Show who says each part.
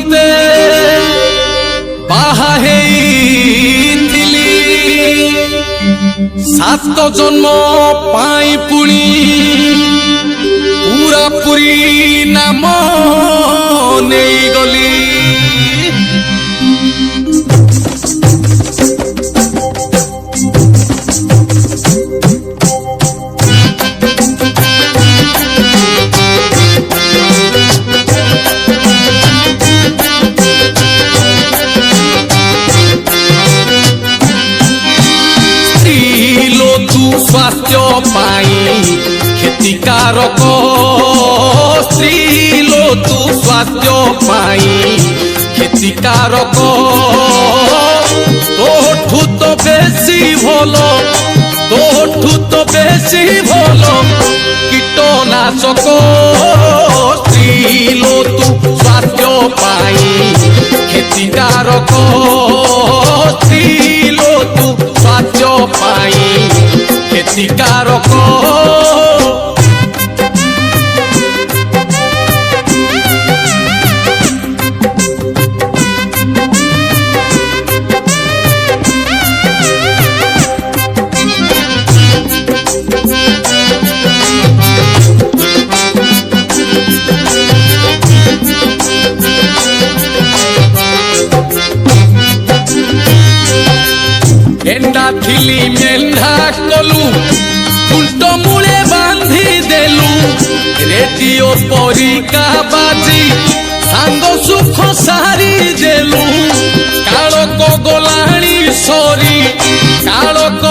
Speaker 1: तोते बाहा हेइथिली 7 जन्म पाई पुणी पूरा पूरी नाम नहीं गली स्वास्थ्य पाई क्षतिकारक स्त्री लो तू स्वास्थ्य पाई क्षतिकारक तोठू तो बेसी भलो तोठू तो बेसी भलो कीटनाशक स्त्री लो तू स्वास्थ्य पाई क्षतिकारक स्त्री लो तू स्वास्थ्य पाई क्षतिकारक एंडा थिली मेंढा कलू उल्ट मूले बांधी देलू रेडियो परिका बाजी सांग सुख सारी देलू कालक गलाणी सरी कालक